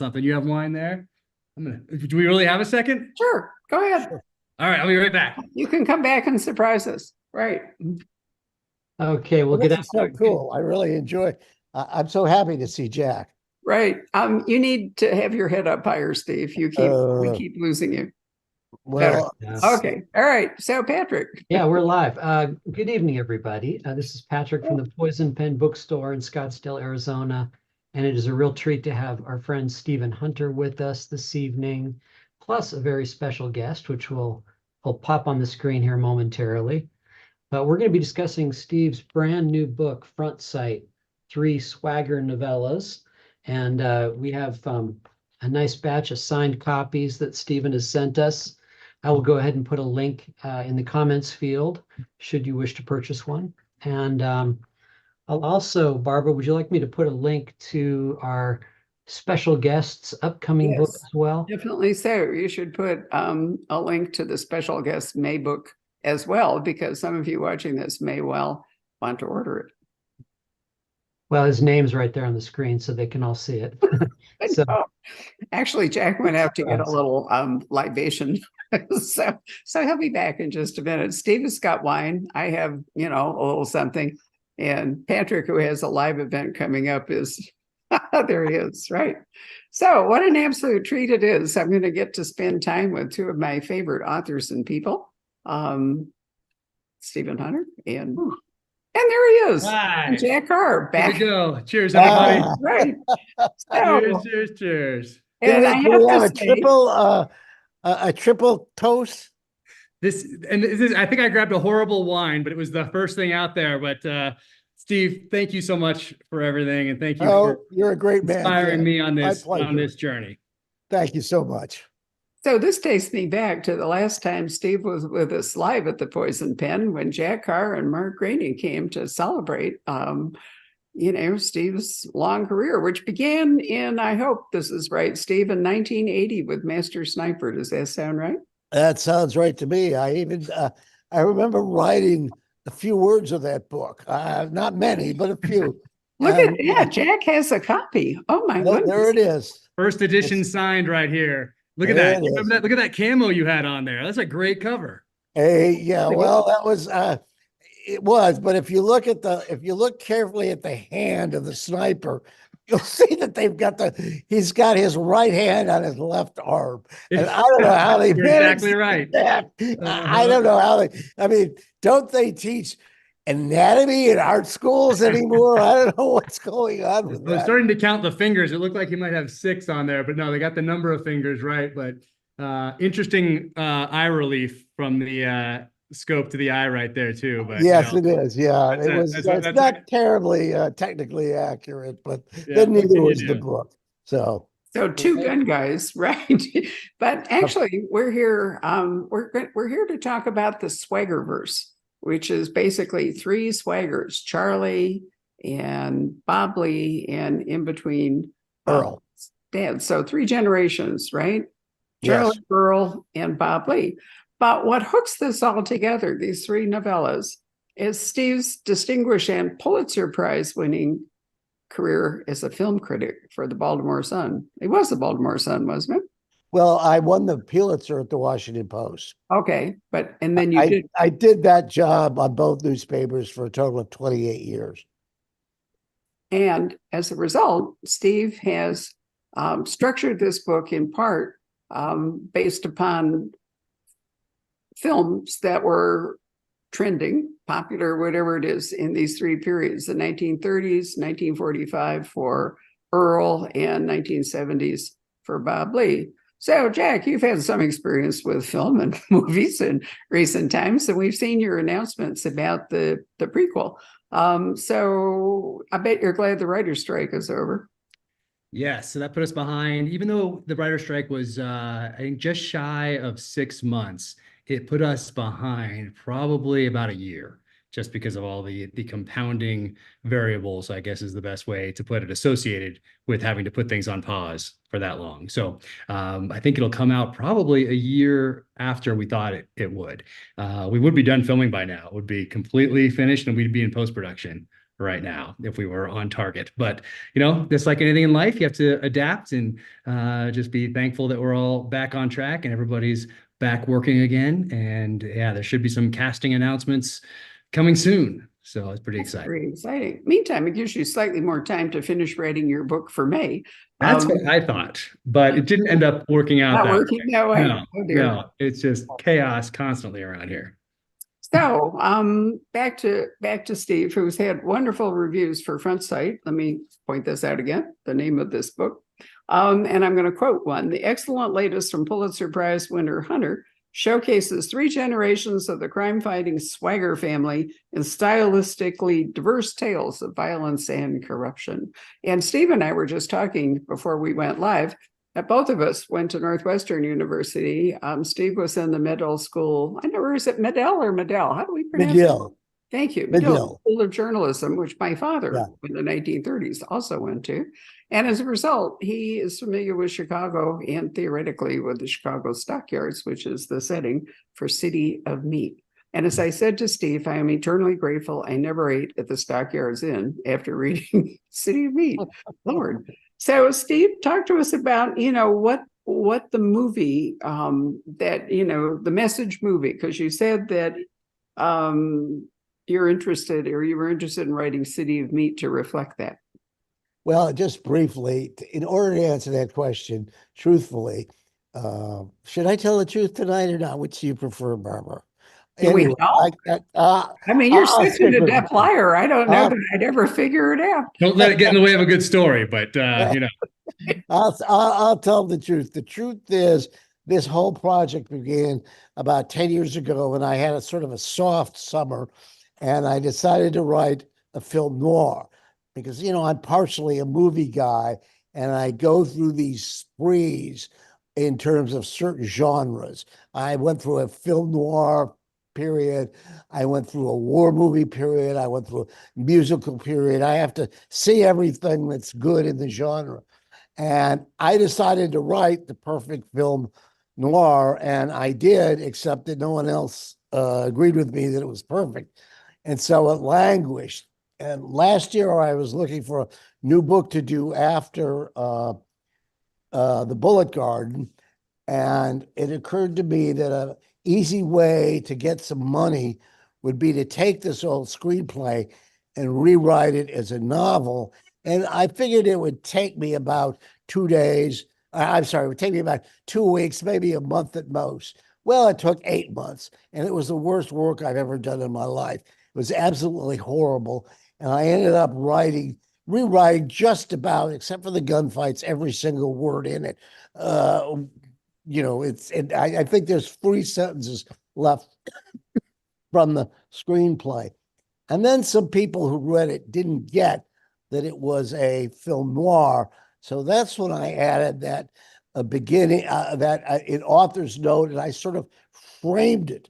something. You have wine there? Do we really have a second? Sure, go ahead. All right, I'll be right back. You can come back and surprise us. Right. Okay, we'll Well, get this out. is so cool. I really enjoy. I'm so happy to see Jack. Right. You need to have your head up higher, Steve. We keep losing you. Well, Okay. All right. So Patrick. Yeah, we're live. Good evening, everybody. This is Patrick from the Poison Pen Bookstore in Scottsdale, Arizona. And it is a real treat to have our friend Stephen Hunter with us this evening, plus a very special guest, which will pop on the screen here momentarily. But we're going to be discussing Steve's brand new book, Front Sight, 3 Swagger Novellas. And we have a nice batch of signed copies that Stephen has sent us. I will go ahead and put a link in the comments field should you wish to purchase one. And I'll also, Barbara, would you like me to put a link to our special guest's upcoming book as well? Definitely so. You should put a link to the special guest May book as well, because some of you watching this may well want to order it. Well, his name's right there on the screen so they can all see it. So, actually, Jack went out to get a little libation. so he'll be back in just a minute. Steve has got wine. I have, a little something. And Patrick, who has a live event coming up, is there he is, right? So what an absolute treat it is. I'm going to get to spend time with 2 of my favorite authors and people, Stephen Hunter and there he is, Jack Carr. Back. Here we go. Cheers, everybody. Right. So, cheers. And I have a triple toast. This, I think I grabbed a horrible wine, but it was the first thing out there. But Steve, thank you so much for everything, and thank you for you're a great man, inspiring me on this journey. Thank you so much. So this takes me back to the last time Steve was with us live at the Poison Pen, when Jack Carr and Mark Graney came to celebrate, Steve's long career, which began in, I hope this is right, Steve, in 1980 with Master Sniper. Does that sound right? That sounds right to me. I remember writing a few words of that book. Not many, but a few. Look at that. Jack has a copy. Oh, my goodness. There it is. First edition signed right here. Look at that. Remember that? Look at that camo you had on there. That's a great cover. Hey, yeah. Well, that was it was, but if you look carefully at the hand of the sniper, you'll see that he's got his right hand on his left arm. And I don't know how they exactly right. That. I don't know how don't they teach anatomy in art schools anymore? I don't know what's going on with that. I was starting to count the fingers. It looked like he might have 6 on there, but no, they got the number of fingers right. But interesting eye relief from the scope to the eye right there too. But yes, it is. Yeah, it's not terribly technically accurate, but then neither was the book. So 2 gun guys, right? But actually, we're here. We're here to talk about the Swaggerverse, which is basically 3 swaggers: Charlie and Bob Lee, and in between Earl. Dad. So 3 generations, right? Charlie, yes. Earl, and Bob Lee. But what hooks this all together, these 3 novellas, is Steve's distinguished and Pulitzer Prize winning career as a film critic for the Baltimore Sun. He was the Baltimore Sun, wasn't it? Well, I won the Pulitzer at the Washington Post. Okay, and then I did that job on both newspapers for a total of 28 years. And as a result, Steve has structured this book in part based upon films that were trending, popular, whatever it is, in these 3 periods: the 1930s, 1945 for Earl, and 1970s for Bob Lee. So, Jack, you've had some experience with film and movies in recent times, and we've seen your announcements about the prequel. So I bet you're glad the writer's strike is over. Yes, so that put us behind, even though the writer's strike was, I think, just shy of 6 months. It put us behind probably about a year, just because of all the compounding variables, I guess is the best way to put it, associated with having to put things on pause for that long. So I think it'll come out probably a year after we thought it would. We would be done filming by now. It would be completely finished and we'd be in post-production right now if we were on target. But, just like anything in life, you have to adapt and just be thankful that we're all back on track and everybody's back working again. And yeah, there should be some casting announcements coming soon. So it's pretty That's exciting. very exciting. Meantime, it gives you slightly more time to finish writing your book for May. That's what I thought, but it didn't end up working out Not that working way. that way. No, Oh dear. no, it's just chaos constantly around here. So back to Steve, who's had wonderful reviews for Front Sight. Let me point this out again, the name of this book. And I'm going to quote one. The excellent latest from Pulitzer Prize winner Hunter showcases 3 generations of the crime-fighting Swagger family in stylistically diverse tales of violence and corruption. And Steve and I were just talking before we went live that both of us went to Northwestern University. Steve was in the Medill School. I know, is it Medill or Medill? How do we pronounce McGill. it? Thank you. McGill. School of Journalism, which my father Yeah. in the 1930s also went to. And as a result, he is familiar with Chicago and theoretically with the Chicago Stockyards, which is the setting for City of Meat. And as I said to Steve, I am eternally grateful I never ate at the Stockyards Inn after reading City of Meat. Lord. So Steve, talk to us about, what the movie that, the message movie, because you said that you were interested in writing City of Meat to reflect that. Well, just briefly, in order to answer that question truthfully, should I tell the truth tonight or not? Which do you prefer, Barbara? Anyway, I mean, you're such a deaf liar. I don't know that I'd ever figure it out. Don't let it get in the way of a good story, but I'll tell the truth. The truth is, this whole project began about 10 years ago, and I had a sort of a soft summer, and I decided to write a film noir because, I'm partially a movie guy, and I go through these sprees in terms of certain genres. I went through a film noir period. I went through a war movie period. I went through a musical period. I have to see everything that's good in the genre. And I decided to write the perfect film noir, and I did, except that no one else agreed with me that it was perfect. And so it languished. And last year I was looking for a new book to do after The Bullet Garden. And it occurred to me that an easy way to get some money would be to take this old screenplay and rewrite it as a novel. And I figured it would take me about 2 days. It would take me about 2 weeks, maybe a month at most. Well, it took 8 months, and it was the worst work I've ever done in my life. It was absolutely horrible. And I ended up rewriting just about, except for the gunfights, every single word in it. I think there's 3 sentences left from the screenplay. And then some people who read it didn't get that it was a film noir. So that's when I added that beginning, in author's note, and I sort of framed it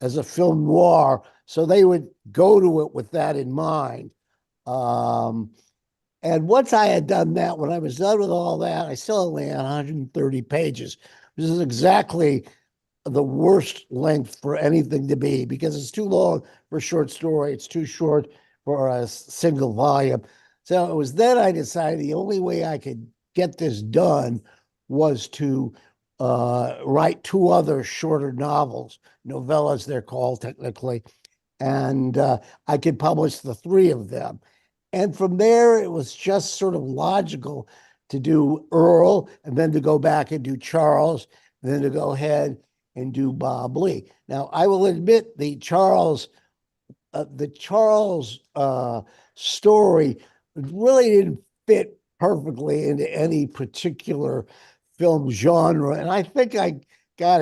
as a film noir. So they would go to it with that in mind. And once I had done that, when I was done with all that, I still only had 130 pages. This is exactly the worst length for anything to be because it's too long for a short story. It's too short for a single volume. So it was then I decided the only way I could get this done was to write 2 other shorter novels, novellas they're called technically, and I could publish the 3 of them. And from there, it was just sort of logical to do Earl and then to go back and do Charles, and then to go ahead and do Bob Lee. Now, I will admit the Charles story really didn't fit perfectly into any particular film genre. And I think I got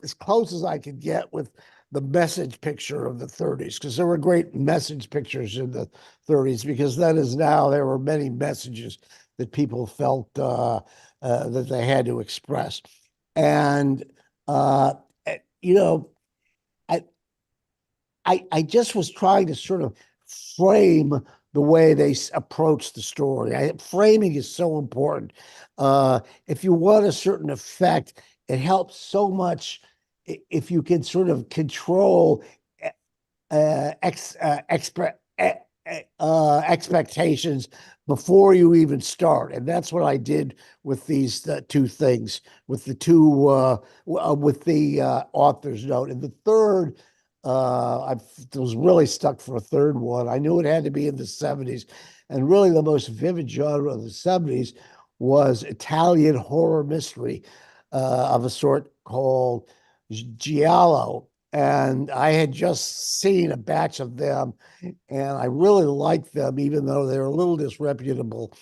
as close as I could get with the message picture of the 30s, because there were great message pictures in the 30s, because then as now, there were many messages that people felt that they had to express. And, I just was trying to sort of frame the way they approach the story. Framing is so important. If you want a certain effect, it helps so much if you can sort of control expectations before you even start. And that's what I did with these two things, with the two, with the author's note. And the third, I was really stuck for a third one. I knew it had to be in the 70s. And really the most vivid genre of the 70s was Italian horror mystery of a sort called Giallo. And I had just seen a batch of them, and I really liked them, even though they're a little disreputable.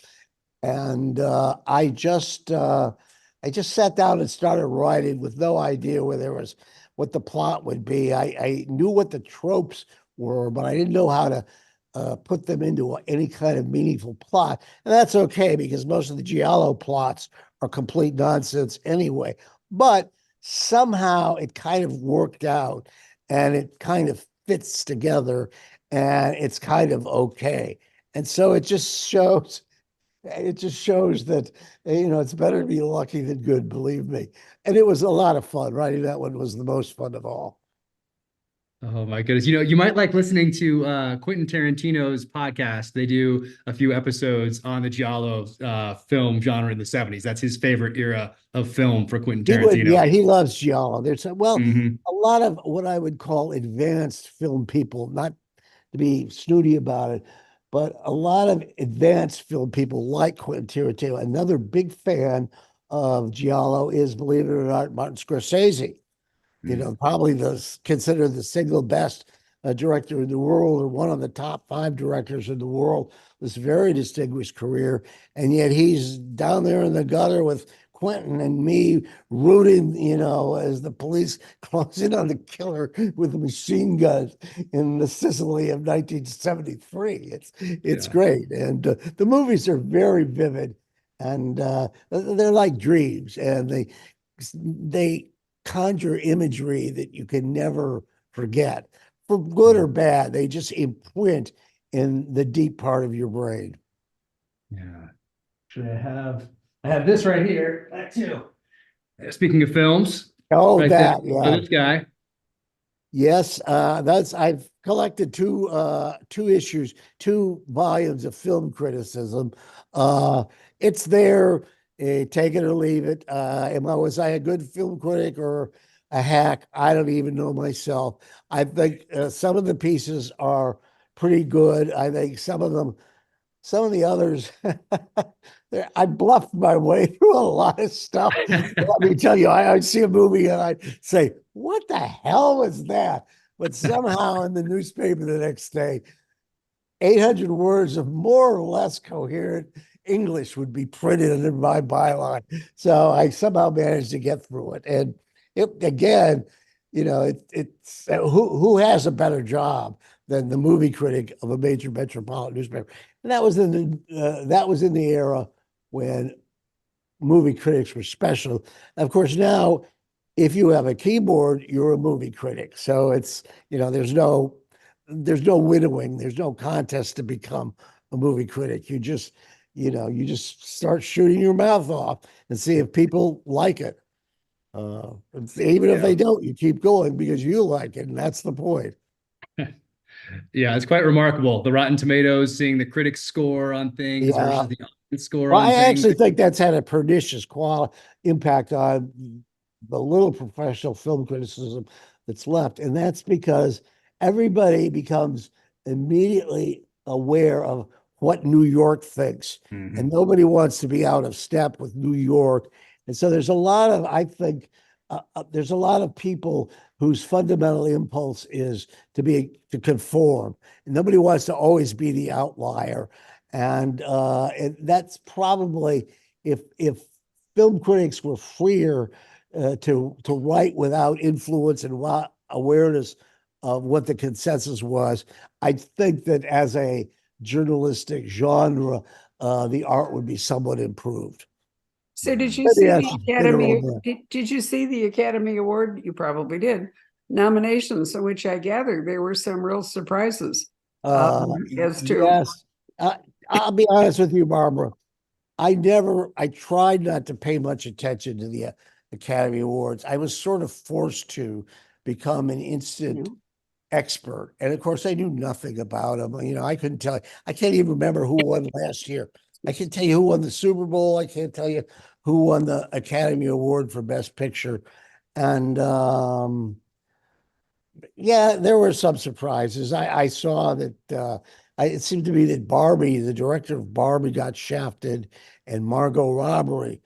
And I just sat down and started writing with no idea what the plot would be. I knew what the tropes were, but I didn't know how to put them into any kind of meaningful plot. And that's okay, because most of the Giallo plots are complete nonsense anyway. But somehow it kind of worked out, and it kind of fits together, and it's kind of okay. And so it just shows that, it's better to be lucky than good, believe me. And it was a lot of fun. Writing that one was the most fun of all. Oh my goodness. You might like listening to Quentin Tarantino's podcast. They do a few episodes on the Giallo film genre in the 70s. That's his favorite era of film for Quentin Tarantino. Yeah, he loves Giallo. There's a Mhm. lot of what I would call advanced film people, not to be snooty about it, but a lot of advanced film people like Quentin Tarantino. Another big fan of Giallo is, believe it or not, Martin Scorsese. Probably considered the single best director in the world, or one of the top 5 directors in the world. This very distinguished career, and yet he's down there in the gutter with Quentin and me, rooting, as the police close in on the killer with machine guns in the Sicily of 1973. It's Yeah. great, and the movies are very vivid, and they're like dreams, and they conjure imagery that you can never forget, for good or bad. They just imprint in the deep part of your brain. Yeah. Actually, I have this right here. That too. Speaking of films, Oh, right there. that, Oh, yeah. this guy. Yes, I've collected two issues, 2 volumes of film criticism. It's there, take it or leave it. Was I a good film critic or a hack? I don't even know myself. I think some of the pieces are pretty good. I think some of the others, I bluffed my way through a lot of stuff. Let me tell you, I'd see a movie and I'd say, what the hell was that? But somehow in the newspaper the next day, 800 words of more or less coherent English would be printed in my byline. So I somehow managed to get through it. And again, it's who has a better job than the movie critic of a major metropolitan newspaper? And that was in the era when movie critics were special. Of course, now if you have a keyboard, you're a movie critic. So it's, there's no winnowing, there's no contest to become a movie critic. You just start shooting your mouth off and see if people like it. Even if they don't, you keep going because you like it, and that's the point. Yeah, it's quite remarkable. The Rotten Tomatoes, seeing the critics score on things Yeah. versus the audience score Well, on I things. actually think that's had a pernicious impact on the little professional film criticism that's left. And that's because everybody becomes immediately aware of what New York thinks. And Mhm. nobody wants to be out of step with New York. And so there's a lot of, I think, there's a lot of people whose fundamental impulse is to conform. And nobody wants to always be the outlier. And that's probably, if film critics were freer to write without influence and without awareness of what the consensus was, I think that as a journalistic genre, the art would be somewhat improved. So did you But see yes, the bitter old Academy? man. Did you see the Academy Award? You probably did. Nominations, in which I gather there were some real surprises as to. Yes, I'll be honest with you, Barbara. I tried not to pay much attention to the Academy Awards. I was sort of forced to become an instant expert. And of course, I knew nothing about him. You know, I couldn't tell you. I can't even remember who won last year. I can tell you who won the Super Bowl. I can't tell you who won the Academy Award for Best Picture. And yeah, there were some surprises. I saw that it seemed to me that Barbie, the director of Barbie, got shafted, and Margot Robbie,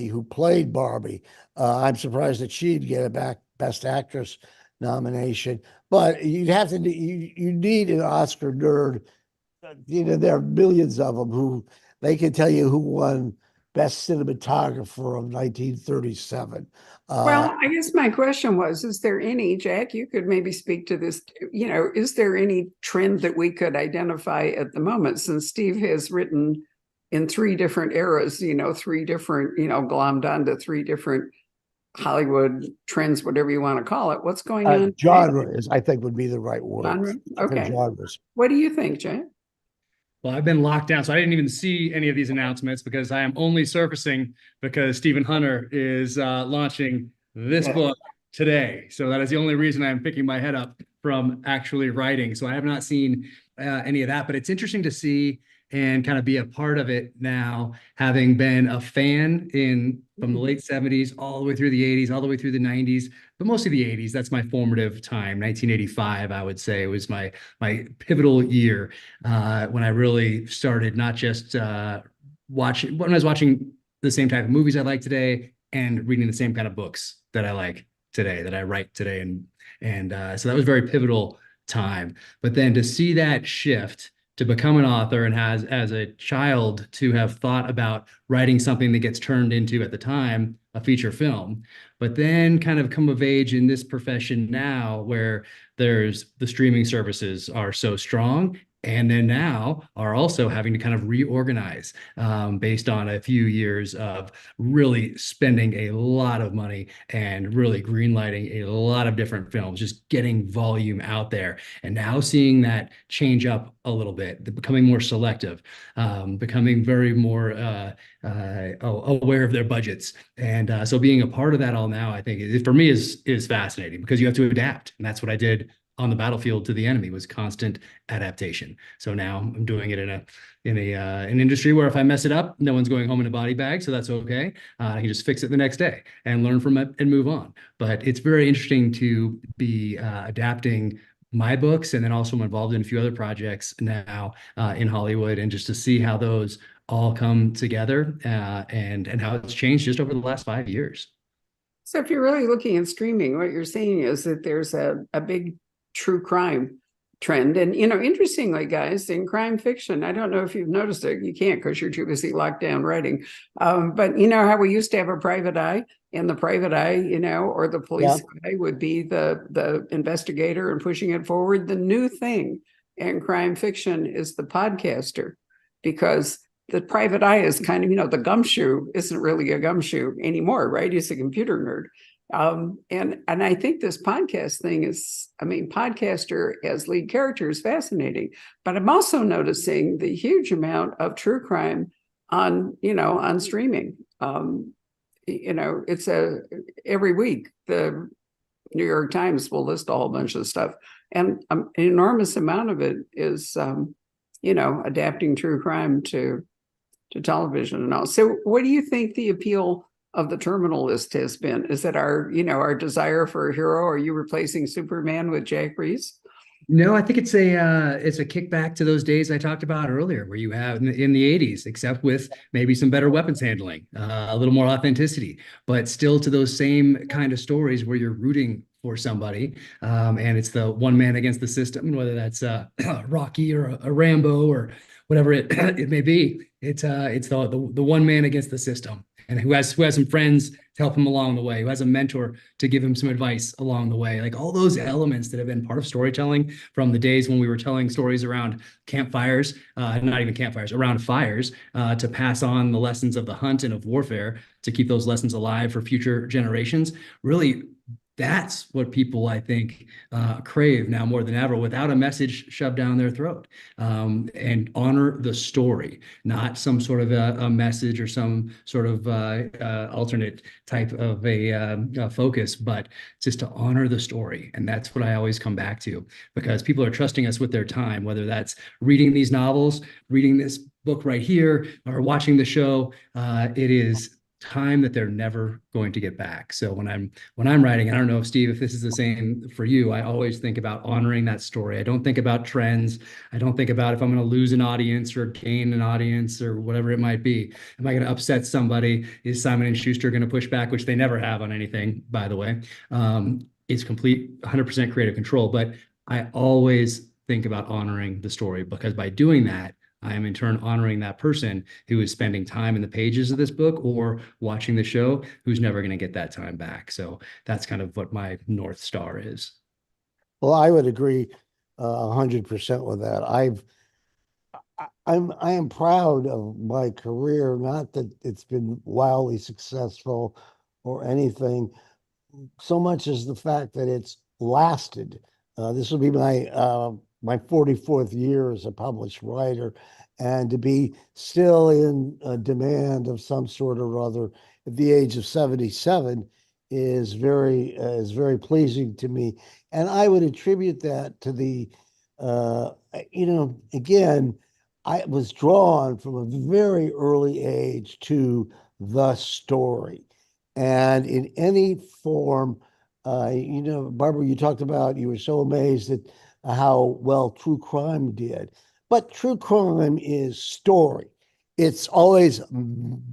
who played Barbie, I'm surprised that she'd get a Best Actress nomination. But you need an Oscar nerd. You know, there are millions of them who they can tell you who won Best Cinematographer of 1937. Well, I guess my question was, is there any, Jack, you could maybe speak to this, you know, is there any trend that we could identify at the moment, since Steve has written in three different eras, you know, three different, you know, glommed onto three different Hollywood trends, whatever you want to call it. What's going on? Genre I think would be the right word. Genre? Okay. Genres. What do you think, Jack? Well, I've been locked down, so I didn't even see any of these announcements because I am only surfacing because Stephen Hunter is launching this book today. So that is the only reason I'm picking my head up from actually writing. So I have not seen any of that, but it's interesting to see and kind of be a part of it now, having been a fan from the late 70s all the way through the 80s, all the way through the 90s, but mostly the 80s. That's my formative time. 1985, I would say, was my pivotal year when I really started not just when I was watching the same type of movies I like today and reading the same kind of books that I like today, that I write today. And so that was a very pivotal time. But then to see that shift to become an author and as a child to have thought about writing something that gets turned into, at the time, a feature film, but then kind of come of age in this profession now where the streaming services are so strong, and then now are also having to kind of reorganize based on a few years of really spending a lot of money and really greenlighting a lot of different films, just getting volume out there. And now seeing that change up a little bit, becoming more selective, becoming very more aware of their budgets. And so being a part of that all now, I think, for me, is fascinating, because you have to adapt. And that's what I did on the battlefield to the enemy, was constant adaptation. So now I'm doing it in an industry where if I mess it up, no one's going home in a body bag, so that's okay. I can just fix it the next day and learn from it and move on. But it's very interesting to be adapting my books, and then also I'm involved in a few other projects now in Hollywood, and just to see how those all come together and how it's changed just over the last 5 years. So if you're really looking at streaming, what you're seeing is that there's a big true crime trend. And, you know, interestingly, guys, in crime fiction, I don't know if you've noticed it, you can't because you're too busy locked down writing. But you know how we used to have a private eye, and the private eye, you know, or the police guy would be the investigator and pushing it forward. The new thing in crime fiction is the podcaster, because the private eye is kind of, you know, the gumshoe isn't really a gumshoe anymore, right? He's a computer nerd. And I think this podcast thing is, I mean, podcaster as lead character is fascinating, but I'm also noticing the huge amount of true crime on streaming. You know, it's every week the New York Times will list a whole bunch of stuff, and an enormous amount of it is, adapting true crime to television and all. So what do you think the appeal of the terminal list has been? Is it our desire for a hero? Are you replacing Superman with Jack Reese? No, I think it's a kickback to those days I talked about earlier, where you have in the 80s, except with maybe some better weapons handling, a little more authenticity, but still to those same kind of stories where you're rooting for somebody, and it's the one man against the system, whether that's Rocky or a Rambo or whatever it may be. It's the one man against the system, and who has some friends to help him along the way, who has a mentor to give him some advice along the way. Like all those elements that have been part of storytelling from the days when we were telling stories around campfires, not even campfires, around fires, to pass on the lessons of the hunt and of warfare, to keep those lessons alive for future generations. Really, That's what people, I think, crave now more than ever, without a message shoved down their throat. And honor the story, not some sort of a message or some sort of alternate type of a focus, but just to honor the story. And that's what I always come back to, because people are trusting us with their time, whether that's reading these novels, reading this book right here, or watching the show. It is time that they're never going to get back. So when I'm writing, I don't know if Steve, if this is the same for you, I always think about honoring that story. I don't think about trends. I don't think about if I'm going to lose an audience or gain an audience or whatever it might be. Am I going to upset somebody? Is Simon and Schuster going to push back, which they never have on anything, by the way? It's complete 100% creative control, but I always think about honoring the story, because by doing that, I am in turn honoring that person who is spending time in the pages of this book or watching the show, who's never going to get that time back. So that's kind of what my North Star is. Well, I would agree 100% with that. I am proud of my career, not that it's been wildly successful or anything, so much as the fact that it's lasted. This will be my 44th year as a published writer, and to be still in demand of some sort or other at the age of 77 is very pleasing to me. And I would attribute that to the, again, I was drawn from a very early age to the story. And in any form, Barbara, you talked about, you were so amazed at how well true crime did. But true crime is story. It's always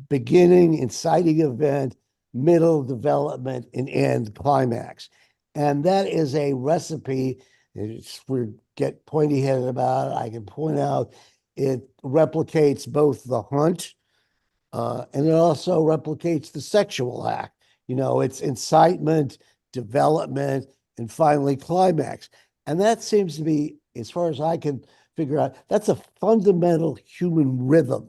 beginning, inciting event, middle development, and end climax. And that is a recipe. We get pointy headed about it. I can point out it replicates both the hunt and it also replicates the sexual act. It's incitement, development, and finally climax. And that seems to be, as far as I can figure out, that's a fundamental human rhythm.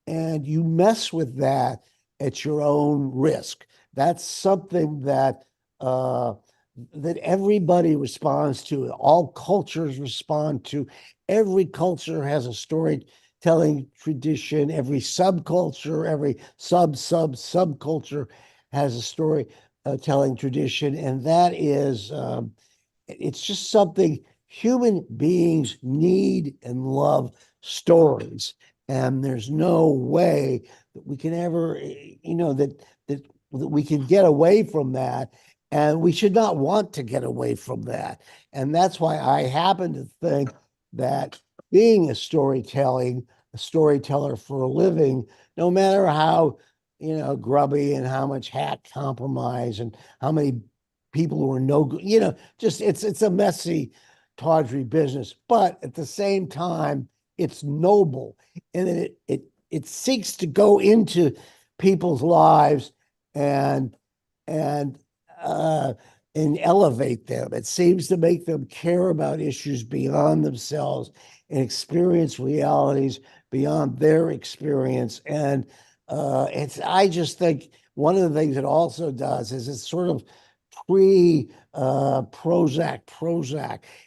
And you mess with that at your own risk. That's something that that everybody responds to, all cultures respond to. Every culture has a storytelling tradition. Every subculture, every subculture has a storytelling tradition, and that is it's just something human beings need and love stories. And there's no way that we can ever, that we can get away from that. And we should not want to get away from that. And that's why I happen to think that being a storyteller for a living, no matter how, grubby and how much hat compromise and how many people who are no good, just it's a messy, tawdry business. But at the same time, it's noble, and it seeks to go into people's lives and elevate them. It seems to make them care about issues beyond themselves and experience realities beyond their experience. And I just think one of the things it also does is it's sort of Prozac.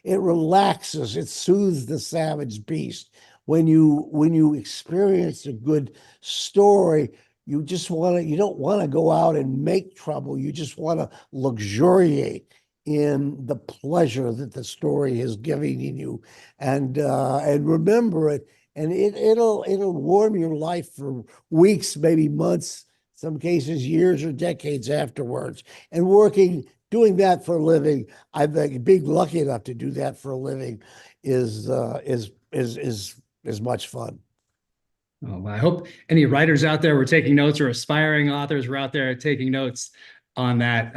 It relaxes, it soothes the savage beast. When you experience a good story, you don't want to go out and make trouble. You just want to luxuriate in the pleasure that the story is giving you, and remember it, and it'll warm your life for weeks, maybe months, some cases years or decades afterwards. And doing that for a living, I think being lucky enough to do that for a living is much fun. Oh, I hope any writers out there were taking notes, or aspiring authors were out there taking notes on that,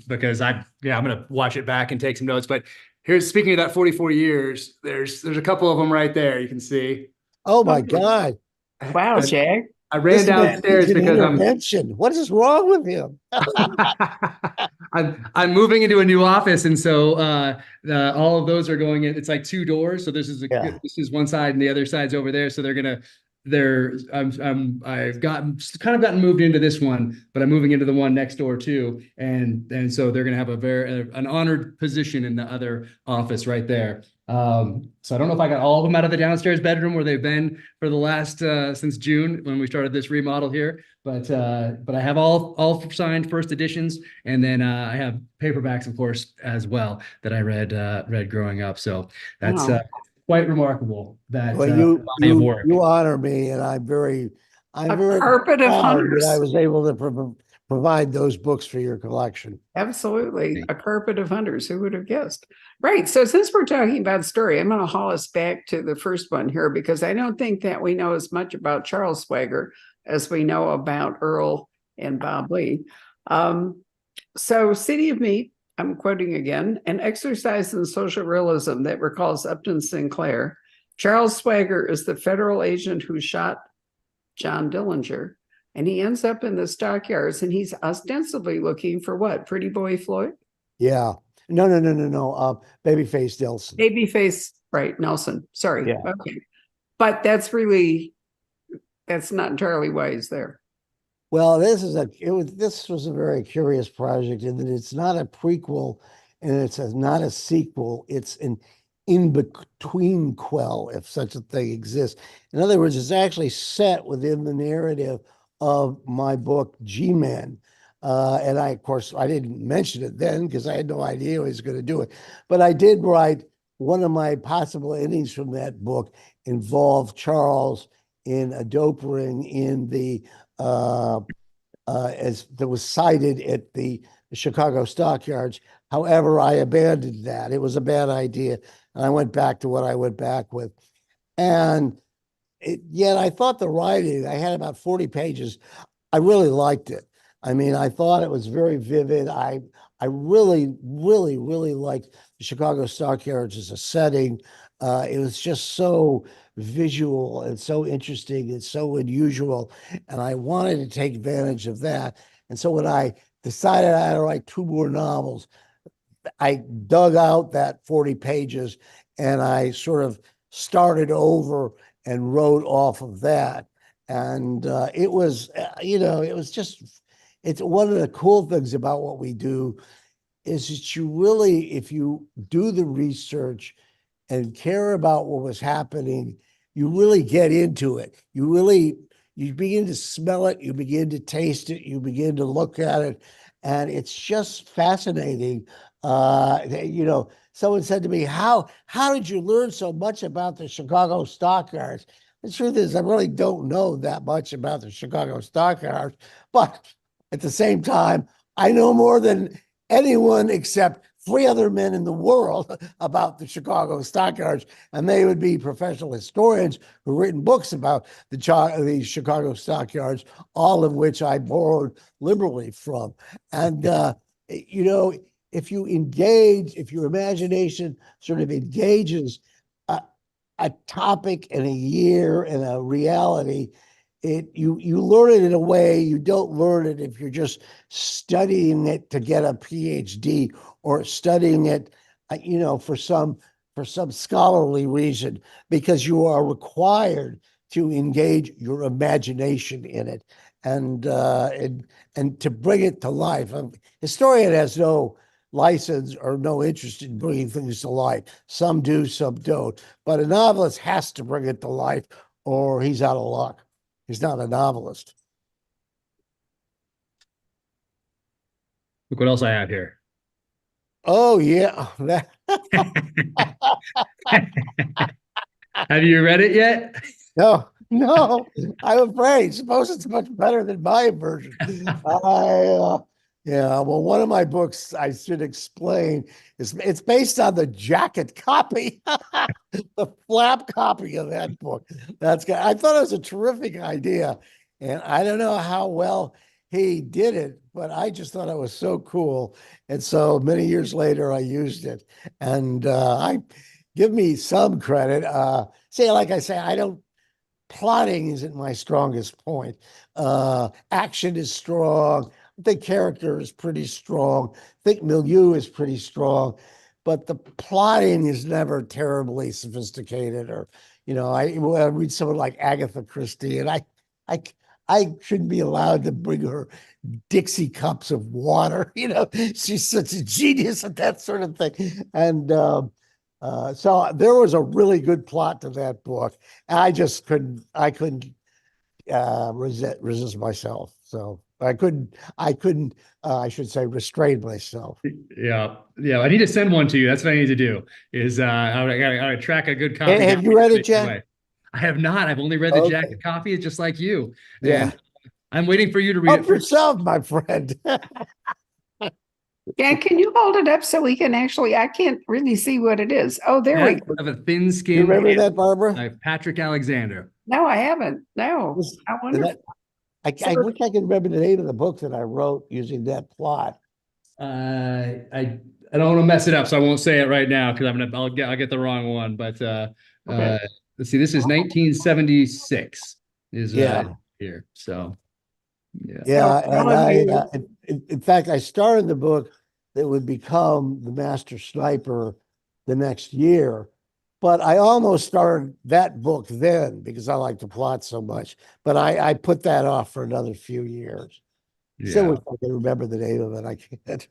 because I'm going to watch it back and take some notes. But here's, speaking of that 44 years, there's a couple of them right there. You can see. Oh my God. Wow, Jack. I ran downstairs because intervention. What is wrong with him? I'm moving into a new office, and so all of those are going in. It's like two doors, so this is one side and the other side's over there. So they're gonna I've gotten moved into this one, but I'm moving into the one next door too, and so they're gonna have an honored position in the other office right there. So I don't know if I got all of them out of the downstairs bedroom where they've been for the last since June when we started this remodel here, but I have all signed first editions, and then I have paperbacks, of course, as well that I read growing up. So that's Wow. quite remarkable that Well, body of work. you honor me, and I'm A very carpet of proud that I hunters. was able to provide those books for your collection. Absolutely. A carpet of hunters. Who would have guessed? Right. So since we're talking about story, I'm going to haul us back to the first one here because I don't think that we know as much about Charles Swagger as we know about Earl and Bob Lee. So City of Meat, I'm quoting again, an exercise in social realism that recalls Upton Sinclair. Charles Swagger is the federal agent who shot John Dillinger, and he ends up in the stockyards, and he's ostensibly looking for what? Pretty boy Floyd? Yeah. No. Babyface Nelson. Babyface, right, Nelson. Sorry. Yeah. Okay. But that's not entirely why he's there. Well, this was a very curious project in that it's not a prequel and it's not a sequel. It's an in-between quell, if such a thing exists. In other words, it's actually set within the narrative of my book, G-Man. And of course, I didn't mention it then because I had no idea he was going to do it. But I did write one of my possible endings from that book involved Charles in a dope ring in the as that was cited at the Chicago stockyards. However, I abandoned that. It was a bad idea. And I went back to what I went back with. And yet I thought the writing, I had about 40 pages. I really liked it. I mean, I thought it was very vivid. I really liked the Chicago stockyards as a setting. It was just so visual and so interesting and so unusual. And I wanted to take advantage of that. And so when I decided I had to write 2 more novels, I dug out that 40 pages and I sort of started over and wrote off of that. And it was, it's one of the cool things about what we do is that you really, if you do the research and care about what was happening, you really get into it. You begin to smell it, you begin to taste it, you begin to look at it, and it's just fascinating. Someone said to me, how did you learn so much about the Chicago stockyards? The truth is, I really don't know that much about the Chicago stockyards, but at the same time, I know more than anyone except 3 other men in the world about the Chicago stockyards, and they would be professional historians who've written books about the Chicago stockyards, all of which I borrowed liberally from. And, if you engage, if your imagination sort of engages a topic and a year and a reality, you learn it in a way you don't learn it if you're just studying it to get a PhD or studying it, for some scholarly reason, because you are required to engage your imagination in it and to bring it to life. A historian has no license or no interest in bringing things to life. Some do, some don't. But a novelist has to bring it to life or he's out of luck. He's not a novelist. Look what else I have here. Oh, yeah. Have you read it yet? No, I'm afraid. Suppose it's much better than my version. Yeah, well, one of my books, I should explain, it's based on the jacket copy, the flap copy of that book. I thought it was a terrific idea, and I don't know how well he did it, but I just thought it was so cool. And so many years later, I used it, and I give me some credit. Like I say, plotting isn't my strongest point. Action is strong. I think character is pretty strong. I think milieu is pretty strong, but the plotting is never terribly sophisticated or, You know, when I read someone like Agatha Christie, and I, I shouldn't be allowed to bring her Dixie cups of water. You know, she's such a genius at that sort of thing. And so there was a really good plot to that book. I just couldn't resist myself. So I couldn't, I should say, restrain myself. Yeah, yeah. I need to send one to you. That's what I need to do. Is I gotta track a good copy down Have you read it, your Jack? way. I have not. I've only read the Jack Okay. copy, just like you. Yeah. And I'm waiting for you to read Help it first. yourself, my friend. Dan, can you hold it up so we can actually, I can't really see what it is. Oh, there we go. Of a thin You skin remember that, Barbara? by Patrick Alexander. No, I haven't. No. This- I and wonder. that- I wish I could remember the name of the book that I wrote using that plot. I don't want to mess it up, so I won't say it right now because I'll get the wrong one. But Okay. let's see, this is 1976 is Yeah. here. So yeah. Yeah, So, and all of I, you- in fact, I started the book that would become The Master Sniper the next year, but I almost started that book then because I like the plot so much. But I put that off for another few years. Still Yeah. wish I can remember the name of it. I can't.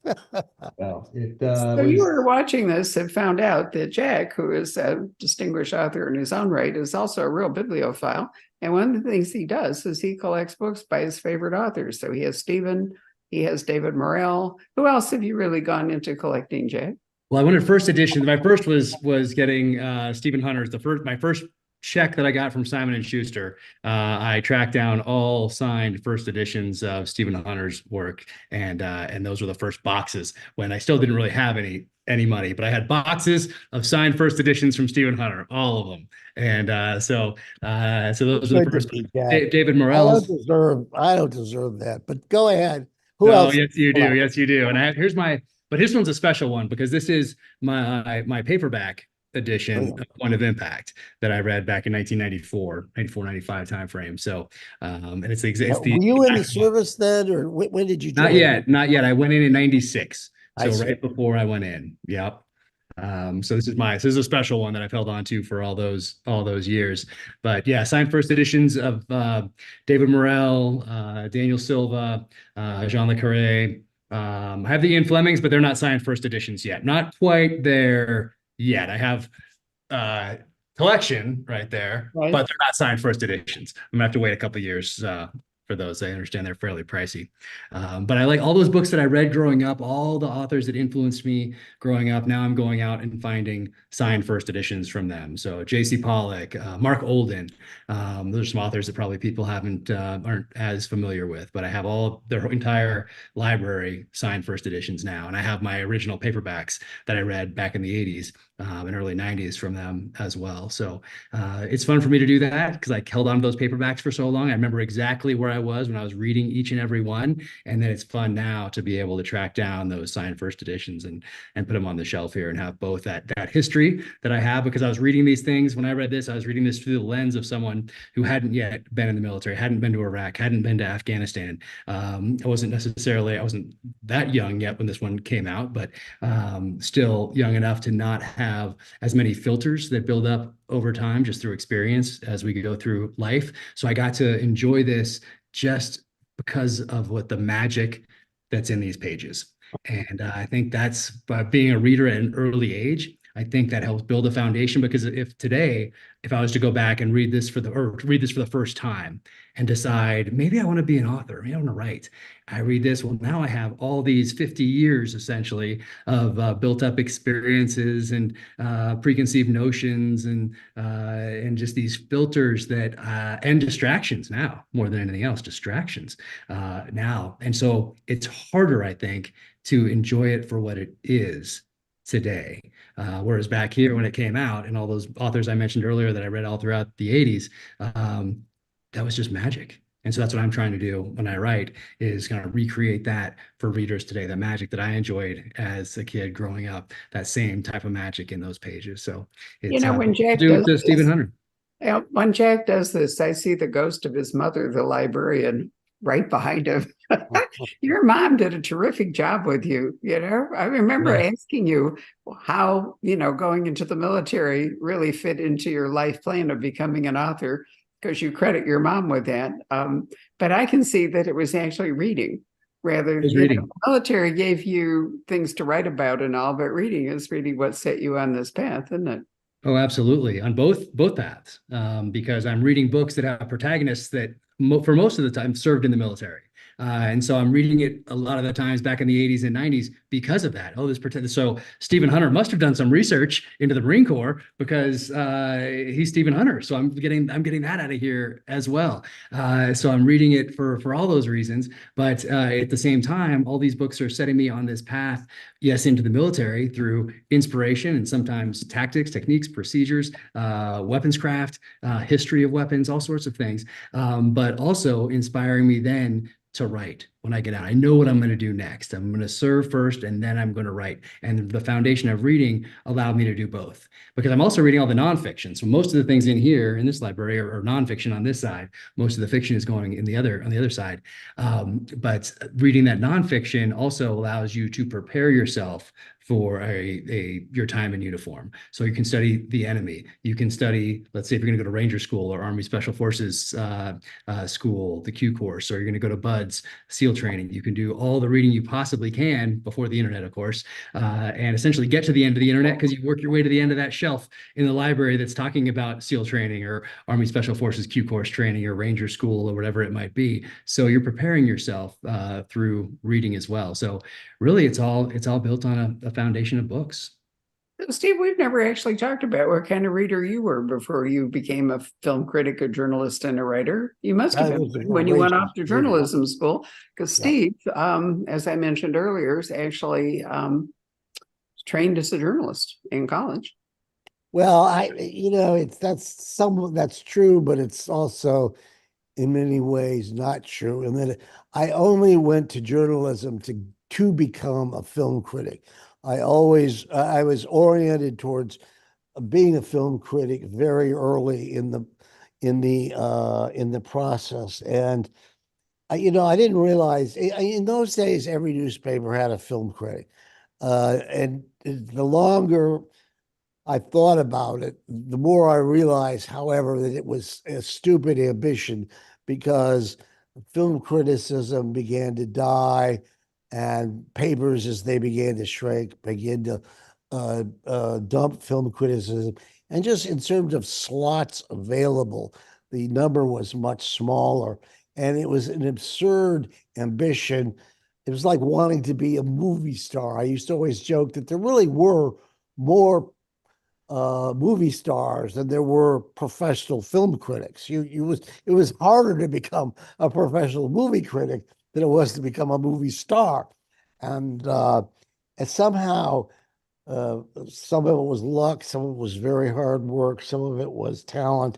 Well, it So you were watching this and found out that Jack, who is a distinguished author in his own right, is also a real bibliophile. And one of the things he does is he collects books by his favorite authors. So he has Stephen, he has David Morrell. Who else have you really gone into collecting, Jack? Well, I wanted first edition. My first was getting Stephen Hunter's. My first check that I got from Simon and Schuster. I tracked down all signed first editions of Stephen Hunter's work, and those were the first boxes when I still didn't really have any money, but I had boxes of signed first editions from Stephen Hunter, all of them. And so those are the first. David Morrell's. I don't deserve that, but go ahead. Who No, else? yes, you do. Yes, you do. And but this one's a special one because this is my paperback edition of Point of Impact that I read back in 1994, 95 timeframe. So, and it's Were you in the service then, or when did you join? Not yet. I went in 96. So I see. right before I went in. Yep. So this is a special one that I've held on to for all those years. But yeah, signed first editions of David Morrell, Daniel Silva, Jean Le Carré. I have the Ian Flemings, but they're not signed first editions yet. Not quite there yet. I have collection right there, Right. but they're not signed first editions. I'm gonna have to wait a couple years for those. I understand they're fairly pricey. But I like all those books that I read growing up, all the authors that influenced me growing up. Now I'm going out and finding signed first editions from them. So J.C. Pollock, Mark Olden, those are some authors that probably people aren't as familiar with, but I have all their entire library signed first editions now. And I have my original paperbacks that I read back in the 80s and early 90s from them as well. So it's fun for me to do that because I held on to those paperbacks for so long. I remember exactly where I was when I was reading each and every one. And then it's fun now to be able to track down those signed first editions and put them on the shelf here and have both that history that I have, because I was reading these things. When I read this, I was reading this through the lens of someone who hadn't yet been in the military, hadn't been to Iraq, hadn't been to Afghanistan. I wasn't that young yet when this one came out, but still young enough to not have as many filters that build up over time just through experience as we go through life. So I got to enjoy this just because of what the magic that's in these pages. And I think that's by being a reader at an early age, I think that helps build a foundation, because if I was to go back and read this for the first time and decide, maybe I want to be an author, maybe I want to write. I read this, well, now I have all these 50 years essentially of built up experiences and preconceived notions and just these filters that and distractions now more than anything else, distractions now. And so it's harder, I think, to enjoy it for what it is today. Whereas back here when it came out, and all those authors I mentioned earlier that I read all throughout the 80s, that was just magic. And so that's what I'm trying to do when I write, is kind of recreate that for readers today, the magic that I enjoyed as a kid growing up, that same type of magic in those pages. So it's when Jack do does Stephen Hunter. when Jack does this, I see the ghost of his mother, the librarian, right behind him. Your mom did a terrific job with you. I remember Yeah. asking you how, going into the military really fit into your life plan of becoming an author, because you credit your mom with that. But I can see that it was actually reading rather, I was reading. the military gave you things to write about and all, but reading is really what set you on this path, isn't it? Oh, absolutely. On both paths, because I'm reading books that have protagonists that for most of the time served in the military. And so I'm reading it a lot of the times back in the 80s and 90s because of that. Oh, so Stephen Hunter must have done some research into the Marine Corps because he's Stephen Hunter. So I'm getting that out of here as well. So I'm reading it for all those reasons. But at the same time, all these books are setting me on this path, yes, into the military through inspiration and sometimes tactics, techniques, procedures, weapons craft, history of weapons, all sorts of things. But also inspiring me then to write when I get out. I know what I'm going to do next. I'm going to serve first and then I'm going to write. And the foundation of reading allowed me to do both because I'm also reading all the nonfiction. So most of the things in here in this library are nonfiction on this side. Most of the fiction is going in on the other side. But reading that nonfiction also allows you to prepare yourself for your time in uniform. So you can study the enemy. You can study, let's say if you're going to go to Ranger School or Army Special Forces school, the Q course, or you're going to go to BUDS SEAL training. You can do all the reading you possibly can before the internet, of course, and essentially get to the end of the internet because you work your way to the end of that shelf in the library that's talking about SEAL training or Army Special Forces Q course training or Ranger School or whatever it might be. So you're preparing yourself through reading as well. So really, it's all built on a foundation of books. Steve, we've never actually talked about what kind of reader you were before you became a film critic, a journalist, and a writer. You must have I been was a when you went voracious off to reader. journalism school, because Yeah. Steve, as I mentioned earlier, is actually trained as a journalist in college. Well, that's true, but it's also in many ways not true. And then I only went to journalism to become a film critic. I was oriented towards being a film critic very early in the process. And I didn't realize in those days every newspaper had a film critic. And the longer I thought about it, the more I realized, however, that it was a stupid ambition because film criticism began to die and papers, as they began to shrink, began to dump film criticism. And just in terms of slots available, the number was much smaller. And it was an absurd ambition. It was like wanting to be a movie star. I used to always joke that there really were more movie stars than there were professional film critics. It was harder to become a professional movie critic than it was to become a movie star, and somehow some of it was luck, some of it was very hard work, some of it was talent.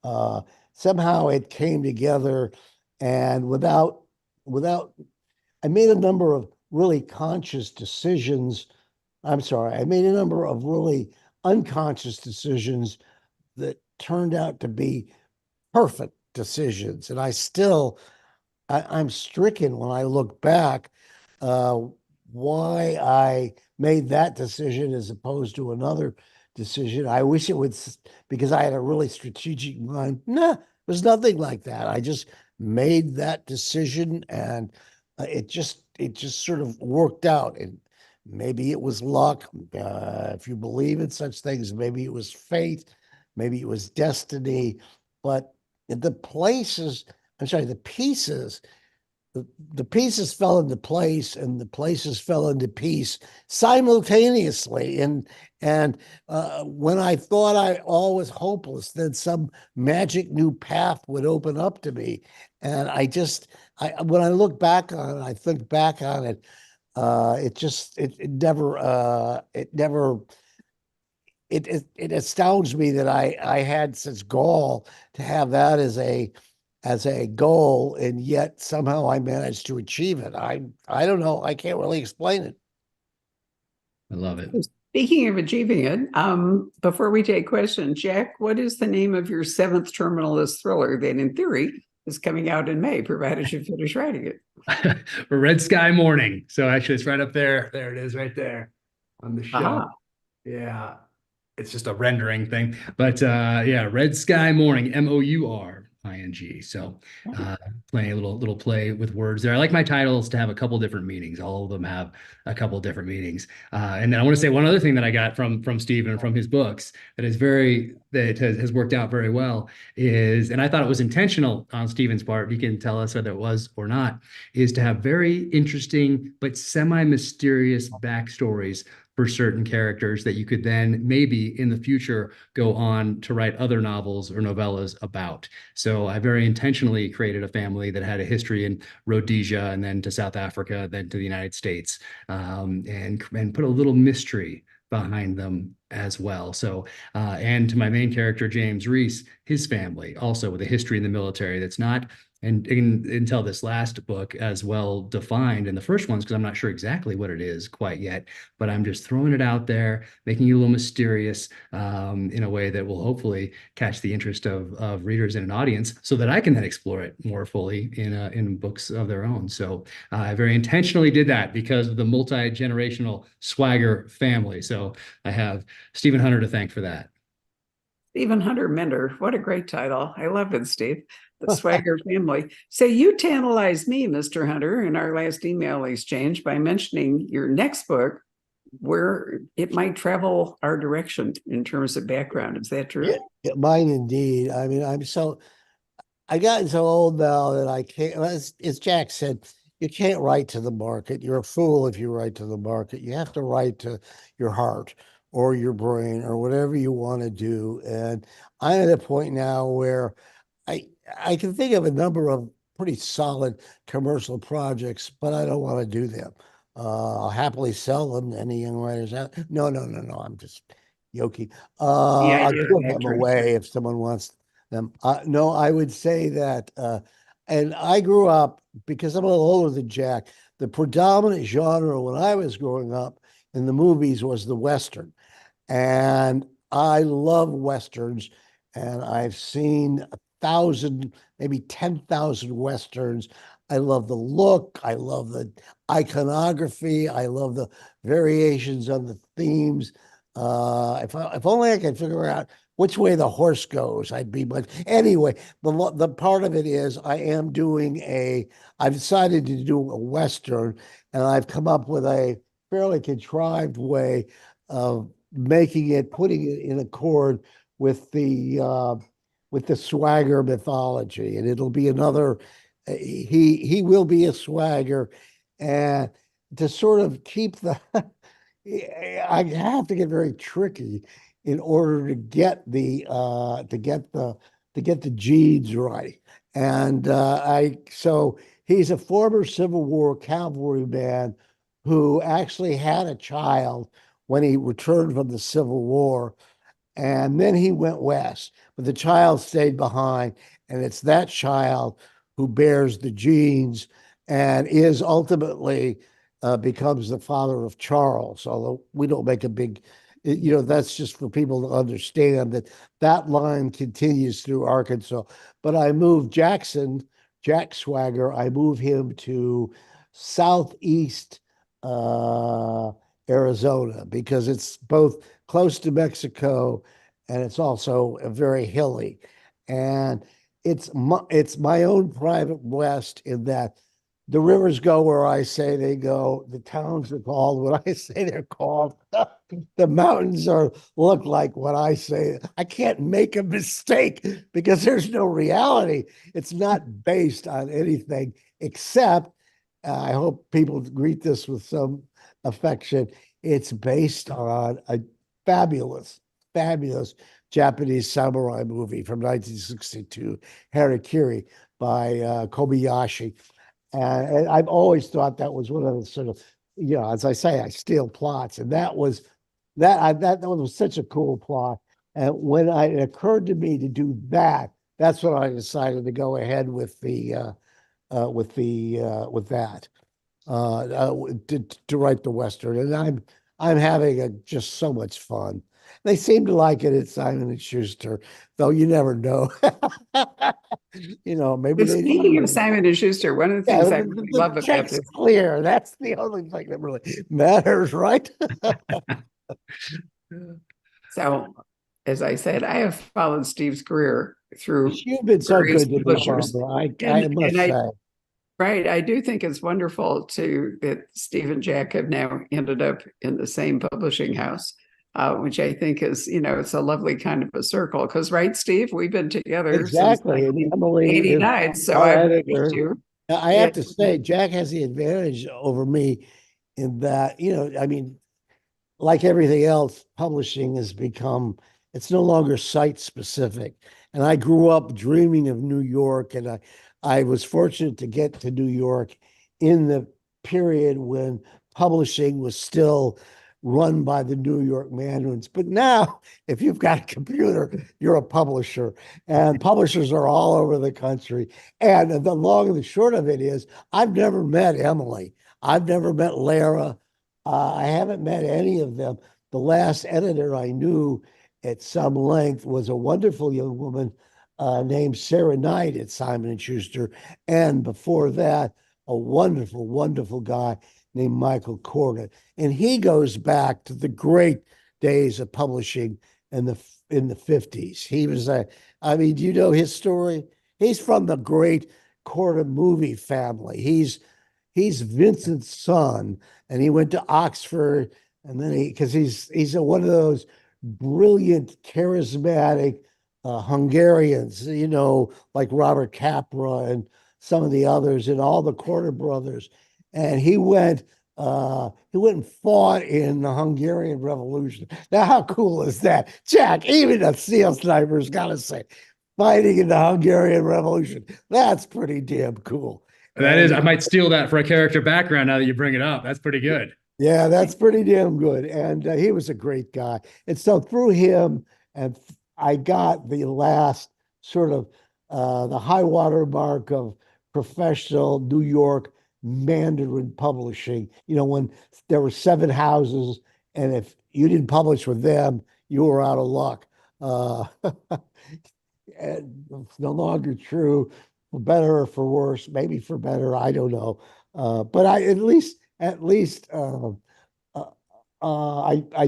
Uh, Somehow it came together, and without I made a number of really conscious decisions. I'm sorry, I made a number of really unconscious decisions that turned out to be perfect decisions. And I'm stricken when I look back uh, why I made that decision as opposed to another decision. I wish it would, because I had a really strategic mind. Nah, it was nothing like that. I just made that decision, and it just sort of worked out. And maybe it was luck. If you believe in such things, maybe it was fate, maybe it was destiny. But the places, I'm sorry, the pieces fell into place and the places fell into peace simultaneously. And when I thought all was hopeless, then some magic new path would open up to me. And when I look back on it, I think back on it, it astounds me that I had such gall to have that as a goal, and yet somehow I managed to achieve it. I don't know. I can't really explain it. I love it. Speaking of achieving it, before we take questions, Jack, what is the name of your seventh terminalist thriller that, in theory, is coming out in May, provided you finish writing it. Red Sky Morning. So actually, it's right up there. There it is, right there on the shelf. Ah, Yeah, it's just a rendering thing, but yeah, Red Sky Morning, Mouring. So playing a little play with words there. I like my titles to have a couple different meanings. All of them have a couple different meanings. And then I want to say one other thing that I got from Stephen and from his books that has worked out very well is, and I thought it was intentional on Stephen's part. He can tell us whether it was or not. Is to have very interesting but semi-mysterious backstories for certain characters that you could then maybe in the future go on to write other novels or novellas about. So I very intentionally created a family that had a history in Rhodesia and then to South Africa, then to the United States, and put a little mystery behind them as well. So, and to my main character, James Reese, his family also with a history in the military that's not and until this last book as well defined in the first ones, because I'm not sure exactly what it is quite yet, but I'm just throwing it out there, making it a little mysterious in a way that will hopefully catch the interest of readers and an audience so that I can then explore it more fully in books of their own. So I very intentionally did that because of the multi-generational Swagger family. So I have Stephen Hunter to thank for that. Stephen Hunter Mender. What a great title. I love it, Steve. The Swagger family. So you tantalized me, Mr. Hunter, in our last email exchange by mentioning your next book, where it might travel our direction in terms of background. Is that true? Yeah, mine indeed. I mean, I gotten so old now that I can't, as Jack said, you can't write to the market. You're a fool if you write to the market. You have to write to your heart or your brain or whatever you want to do. And I'm at a point now where I can think of a number of pretty solid commercial projects, but I don't want to do them. I'll happily sell them to any young writers out. No, no, no, no. I'm just joking. The I'll idea of give them veterans. away if someone wants them. No, I would say that, and I grew up because I'm a little older than Jack. The predominant genre when I was growing up in the movies was the Western. And I love Westerns, and I've seen 1,000, maybe 10,000 Westerns. I love the look. I love the iconography. I love the variations on the themes. If only I could figure out which way the horse goes, I'd be much. Anyway, the part of it is I've decided to do a Western, and I've come up with a fairly contrived way of putting it in accord with the Swagger mythology, and it'll be another. He will be a Swagger, and to sort of keep the. I have to get very tricky in order to get the genes right, and so he's a former Civil War cavalryman who actually had a child when he returned from the Civil War. And then he went west, but the child stayed behind. And it's that child who bears the genes and is ultimately becomes the father of Charles. Although we don't make a big, that's just for people to understand that that line continues through Arkansas. But I moved Jack Swagger, I move him to southeast Arizona because it's both close to Mexico and it's also very hilly. And it's my own private West in that the rivers go where I say they go. The towns are called what I say they're called. The mountains look like what I say. I can't make a mistake because there's no reality. It's not based on anything except, I hope people greet this with some affection. It's based on a fabulous, fabulous Japanese samurai movie from 1962, Harakiri by Kobayashi. And I've always thought that was one of the sort of, as I say, I steal plots. And that was such a cool plot. And when it occurred to me to do that, that's when I decided to go ahead with that to write the Western. And I'm having just so much fun. They seem to like it at Simon and Schuster, though you never know. Maybe But they speaking didn't. of Simon and Schuster, one of the Yeah, things I really love the about check's this. clear. That's the only thing that really matters, right? So, as I said, I have followed Steve's career through You've been so various good to me, publishers, Barbara. I and must I say. right, I do think it's wonderful that Steve and Jack have now ended up in the same publishing house, which I think is, it's a lovely kind of a circle. Because, right, Steve, we've been together since Exactly. And Emily is 1989, so our I've met editor. you. Now, I Yeah. have to say, Jack has the advantage over me in that, I mean, like everything else, publishing has become, it's no longer site specific. And I grew up dreaming of New York, and I was fortunate to get to New York in the period when publishing was still run by the New York Mandarins. But now, if you've got a computer, you're a publisher, and publishers are all over the country. And the long and the short of it is, I've never met Emily. I've never met Lara. I haven't met any of them. The last editor I knew at some length was a wonderful young woman named Sarah Knight at Simon and Schuster, and before that, a wonderful, wonderful guy named Michael Corda. And he goes back to the great days of publishing in the 50s. He was I mean, do you know his story? He's from the great Corda movie family. He's Vincent's son, and he went to Oxford, and then because he's one of those brilliant, charismatic Hungarians, like Robert Capra and some of the others, and all the Corda brothers. And he went and fought in the Hungarian Revolution. Now, how cool is that, Jack? Even a SEAL sniper's got to say, fighting in the Hungarian Revolution. That's pretty damn cool. That is, I might steal that for a character background now that you bring it up. That's pretty good. Yeah, that's pretty damn good. And he was a great guy. And so through him, and I got the last sort of the high water mark of professional New York Mandarin publishing. When there were 7 houses, and if you didn't publish with them, you were out of luck. Uh, and it's no longer true, for better or for worse, maybe for better, I don't know. But at least I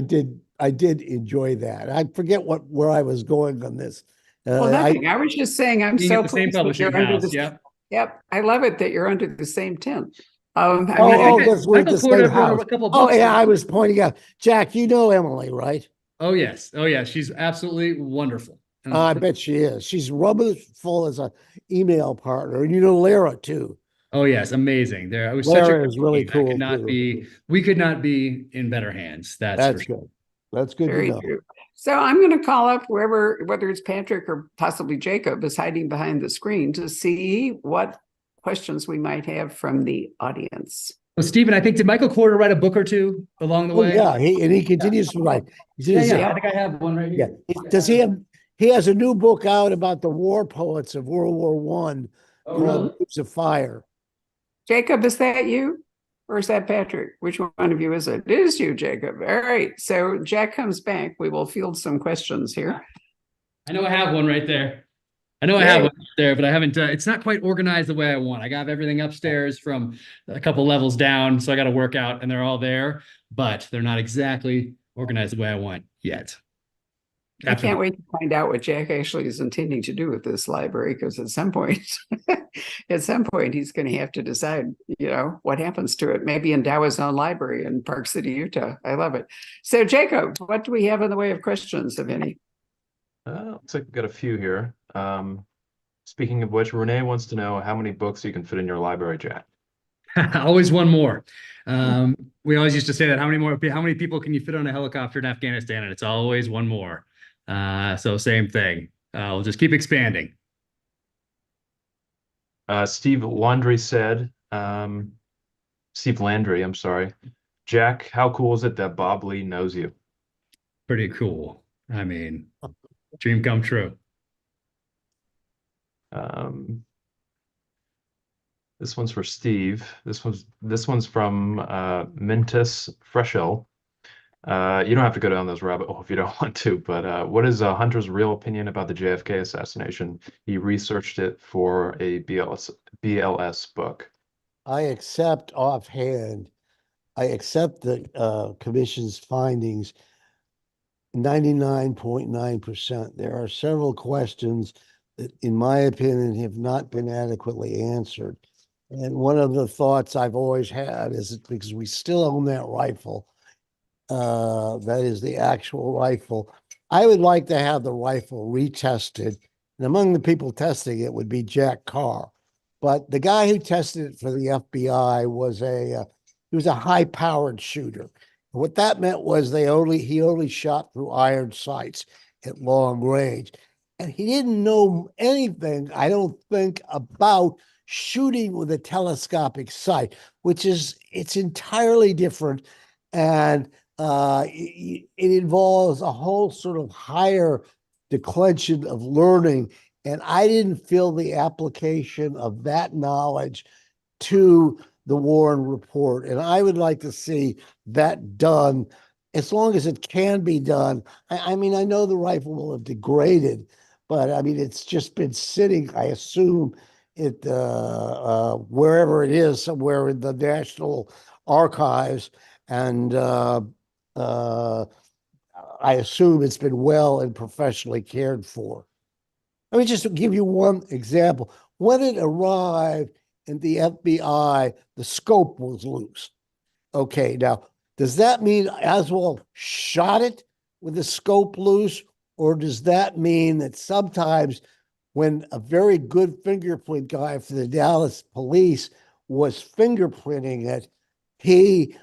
did enjoy that. I forget where I was going on this. Well, I nothing. I was just saying I'm Being at so the same pleased that publishing you're under house. this. Yep. Yep, I love it that you're under the same tent. I mean, oh, Michael, this was Michael the same Corda wrote house. a couple Oh books. yeah, I was pointing out. Jack, you know Emily, right? Oh yes. Oh yeah. She's absolutely wonderful. I bet she is. She's full as an email partner, and you know Lara too. Oh yes, amazing. There, it was such a Lara good is really team. I could cool not too. we could not be in better hands. That's for That's sure. good. That's good to very know. true. So I'm going to call up whether it's Patrick or possibly Jacob is hiding behind the screen to see what questions we might have from the audience. Well, Stephen, I think did Michael Corda write a book or two along the Oh way? yeah, he continues to write. Yeah. I think I have one right Yeah. here. Does he have? He has a new book out about the war poets of World War One Oh, called really? Roots of Fire. Jacob, is that you? Or is that Patrick? Which one of you is it? It is you, Jacob. All right. So Jack comes back. We will field some questions here. I know I have one right there. I know I have one right there, but I haven't. It's not quite organized the way I want. I got everything upstairs from a couple levels down, so I got to work out, and they're all there, but they're not exactly organized the way I want yet. I can't wait to find out what Jack actually is intending to do with this library, because at some point, he's going to have to decide, what happens to it. Maybe endow his own library in Park City, Utah. I love it. So, Jacob, what do we have in the way of questions, if any? Looks like we've got a few here. Speaking of which, Renee wants to know how many books you can fit in your library, Jack. Always one more. We always used to say that how many people can you fit on a helicopter in Afghanistan? And it's always one more. So same thing. We'll just keep expanding. Steve Landry, I'm sorry. Jack, how cool is it that Bob Lee knows you? Pretty cool. I mean, dream come true. This one's for Steve. This one's from Mintus Freshell. You don't have to go down this rabbit hole if you don't want to, but what is Hunter's real opinion about the JFK assassination? He researched it for a BLS book. I accept offhand, I accept the commission's findings 99.9%. There are several questions that, in my opinion, have not been adequately answered. And one of the thoughts I've always had is that because we still own that rifle, that is the actual rifle, I would like to have the rifle retested. And among the people testing it would be Jack Carr. But the guy who tested it for the FBI was he was a high-powered shooter. What that meant was he only shot through iron sights at long range. And he didn't know anything, I don't think, about shooting with a telescopic sight, it's entirely different. And it involves a whole sort of higher declension of learning. And I didn't feel the application of that knowledge to the Warren report. And I would like to see that done as long as it can be done. I mean, I know the rifle will have degraded, but I mean, it's just been sitting, I assume, it wherever it is, somewhere in the National Archives. And I assume it's been well and professionally cared for. Let me just give you one example. When it arrived in the FBI, the scope was loose. Okay, now, does that mean Oswald shot it with the scope loose? Or does that mean that sometimes when a very good fingerprint guy for the Dallas police was fingerprinting it, he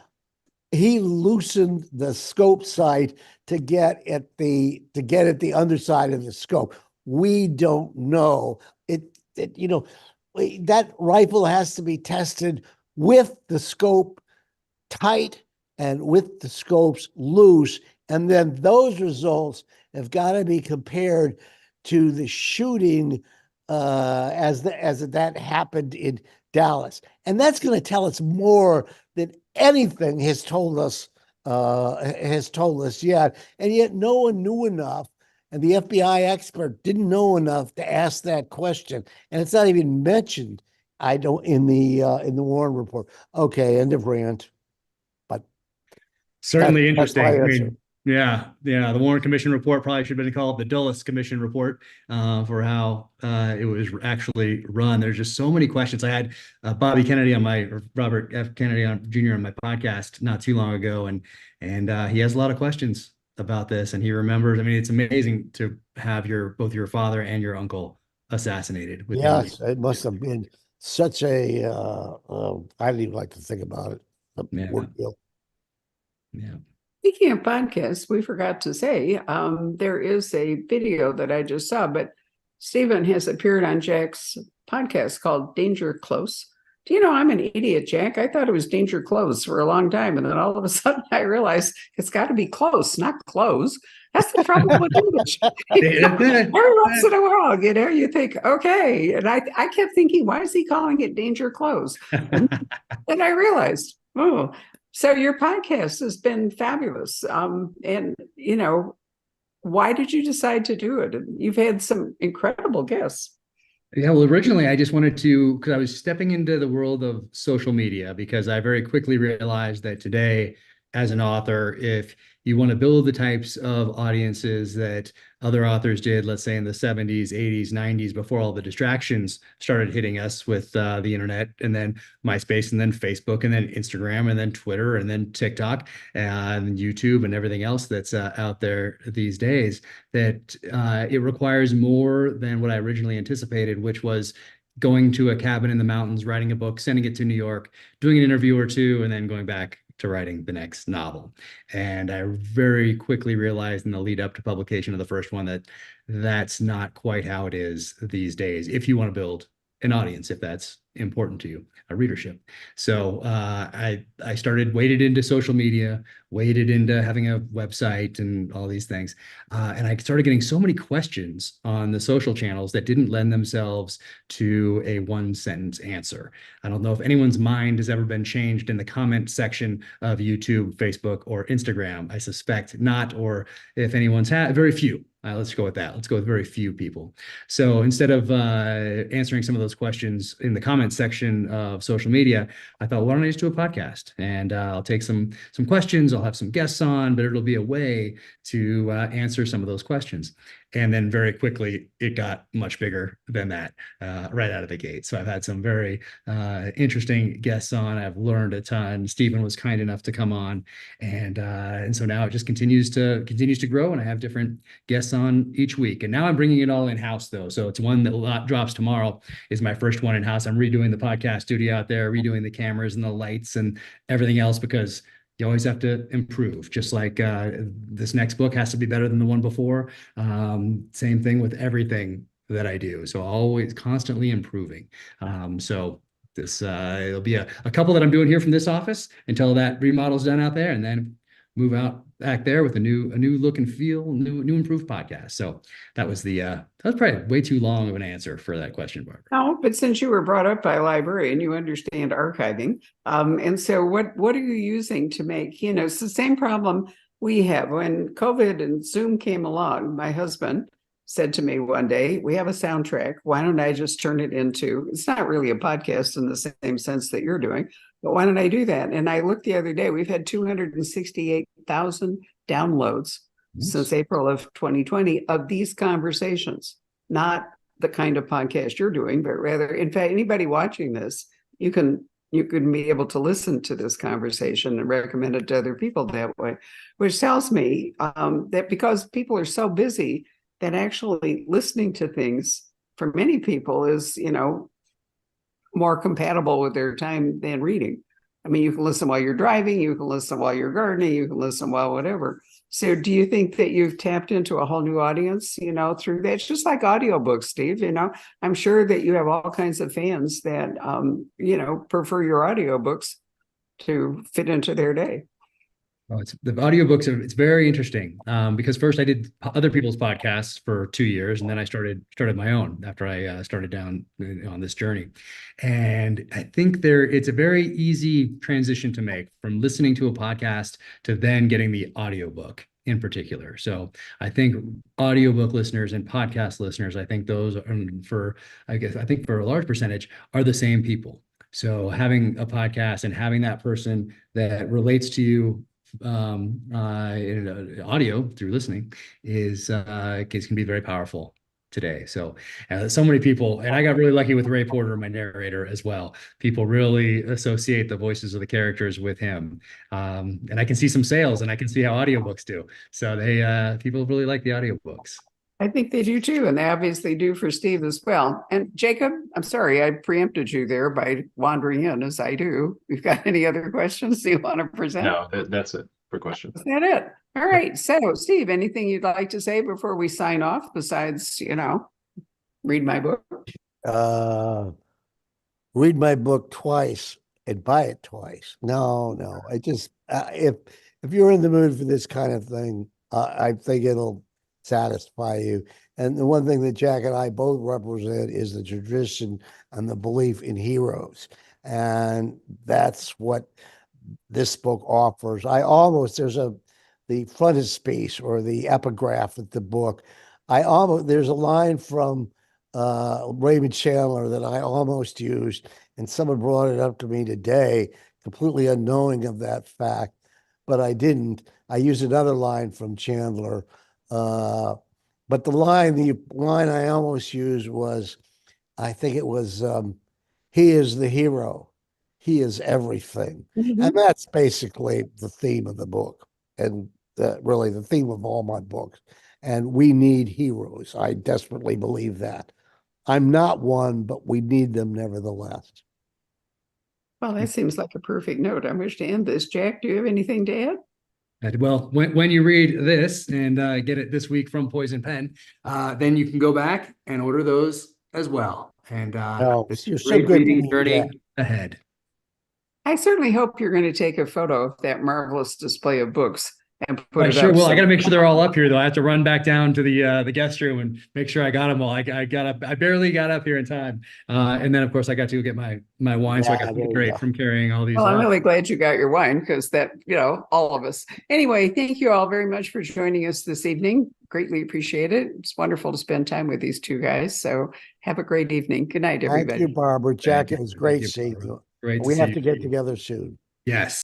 loosened the scope sight to get at the underside of the scope? We don't know. That rifle has to be tested with the scope tight and with the scopes loose. And then those results have got to be compared to the shooting as that happened in Dallas. And that's going to tell us more than anything has told us yet. And yet no one knew enough. And the FBI expert didn't know enough to ask that question. And it's not even mentioned, I don't, in the Warren report. Okay, end of rant. But Certainly that's my interesting. I answer. mean, yeah, the Warren Commission report probably should have been called the Dulles Commission report for how it was actually run. There's just so many questions. I had Bobby Kennedy or Robert F. Kennedy Jr. on my podcast not too long ago, and he has a lot of questions about this, and he remembers. I mean, it's amazing to have both your father and your uncle assassinated within. Yes, it must have been such a I didn't even like to think about it. Yeah. Ordeal. Yeah. Speaking of podcasts, we forgot to say there is a video that I just saw, but Stephen has appeared on Jack's podcast called Danger Close. Do you know, I'm an idiot, Jack. I thought it was Danger Close for a long time. And then all of a sudden I realized it's got to be close, not close. That's the trouble with English. Every once in a while, you think, okay. And I kept thinking, why is he calling it Danger Close? And I realized, so your podcast has been fabulous. And, why did you decide to do it? You've had some incredible guests. Yeah, well, originally I just wanted to, because I was stepping into the world of social media, because I very quickly realized that today, as an author, if you want to build the types of audiences that other authors did, let's say in the 70s, 80s, 90s, before all the distractions started hitting us with the internet, and then MySpace, and then Facebook, and then Instagram, and then Twitter, and then TikTok, and YouTube, and everything else that's out there these days, that it requires more than what I originally anticipated, which was going to a cabin in the mountains, writing a book, sending it to New York, doing an interview or two, and then going back to writing the next novel. And I very quickly realized in the lead up to publication of the first one that that's not quite how it is these days. If you want to build an audience, if that's important to you, readership. So I started waded into social media, waded into having a website and all these things. And I started getting so many questions on the social channels that didn't lend themselves to a one sentence answer. I don't know if anyone's mind has ever been changed in the comment section of YouTube, Facebook, or Instagram. I suspect not, or if anyone's had, very few. Let's go with that. Let's go with very few people. So instead of answering some of those questions in the comment section of social media, I thought, why don't I just do a podcast? And I'll take some questions. I'll have some guests on, but it'll be a way to answer some of those questions. And then very quickly, it got much bigger than that right out of the gate. So I've had some very interesting guests on. I've learned a ton. Stephen was kind enough to come on, and so now it just continues to grow, and I have different guests on each week. And now I'm bringing it all in house though, so it's one that drops tomorrow. Is my first one in house. I'm redoing the podcast studio out there, redoing the cameras and the lights and everything else, because you always have to improve. Just like this next book has to be better than the one before. Same thing with everything that I do. So always constantly improving. So this it'll be a couple that I'm doing here from this office until that remodel's done out there, and then move out back there with a new look and feel, new improved podcast. So that was probably way too long of an answer for that question, Barbara. No, but since you were brought up by a librarian, you understand archiving. And so what are you using to make, it's the same problem we have. When COVID and Zoom came along, my husband said to me one day, we have a soundtrack. Why don't I just turn it into, it's not really a podcast in the same sense that you're doing, but why don't I do that? And I looked the other day, we've had 268,000 downloads since April of 2020 of these conversations, not the kind of podcast you're doing, but rather, in fact, anybody watching this, you can be able to listen to this conversation and recommend it to other people that way, which tells me that because people are so busy, that actually listening to things for many people is, more compatible with their time than reading. I mean, you can listen while you're driving, you can listen while you're gardening, you can listen while whatever. So do you think that you've tapped into a whole new audience, through that? It's just like audiobooks, Steve, I'm sure that you have all kinds of fans that, prefer your audiobooks to fit into their day. Oh, the audiobooks it's very interesting because first I did other people's podcasts for 2 years, and then I started my own after I started down on this journey. And I think it's a very easy transition to make from listening to a podcast to then getting the audiobook in particular. So I think audiobook listeners and podcast listeners, I think those are I think for a large percentage are the same people. So having a podcast and having that person that relates to you in audio through listening can be very powerful today. So so many people, and I got really lucky with Ray Porter, my narrator, as well. People really associate the voices of the characters with him, and I can see some sales, and I can see how audiobooks do. So people really like the audiobooks. I think they do too, and they obviously do for Steve as well. And Jacob, I'm sorry, I preempted you there by wandering in as I do. You've got any other questions you want to present? No, that's it for questions. Is that it? All right. So, Steve, anything you'd like to say before we sign off besides, read my book? Read my book twice and buy it twice. No. I just, if you're in the mood for this kind of thing, I think it'll satisfy you. And the one thing that Jack and I both represent is the tradition and the belief in heroes. And that's what this book offers. There's the frontispiece or the epigraph of the book. There's a line from Raymond Chandler that I almost used, and someone brought it up to me today, completely unknowing of that fact, but I didn't. I used another line from Chandler. But the line I almost used was, I think it was, he is the hero. He is everything. Mm-hmm. And that's basically the theme of the book, and really the theme of all my books. And we need heroes. I desperately believe that. I'm not one, but we need them nevertheless. Well, that seems like a perfect note. I wish to end this. Jack, do you have anything to add? Well, when you read this and get it this week from Poison Pen, then you can go back and order those as well. And No, it's you're so great good to reading meet journey you. ahead. I certainly hope you're going to take a photo of that marvelous display of books and put I it sure up. will. I So got to make sure they're all up here, though. I have to run back down to the guest room and make sure I got them all. I got up. I barely got up here in time, and then of course I got to go get my wine, so I Yeah, got there you great go. from carrying all these. well, I'm up. really glad you got your wine because that, all of us. Anyway, thank you all very much for joining us this evening. Greatly appreciate it. It's wonderful to spend time with these two guys. So have a great evening. Good night, Thank everybody. you, Barbara. Jack, it was Thank great you, seeing Barbara. you. Great to We have see to get you. together soon. Yes.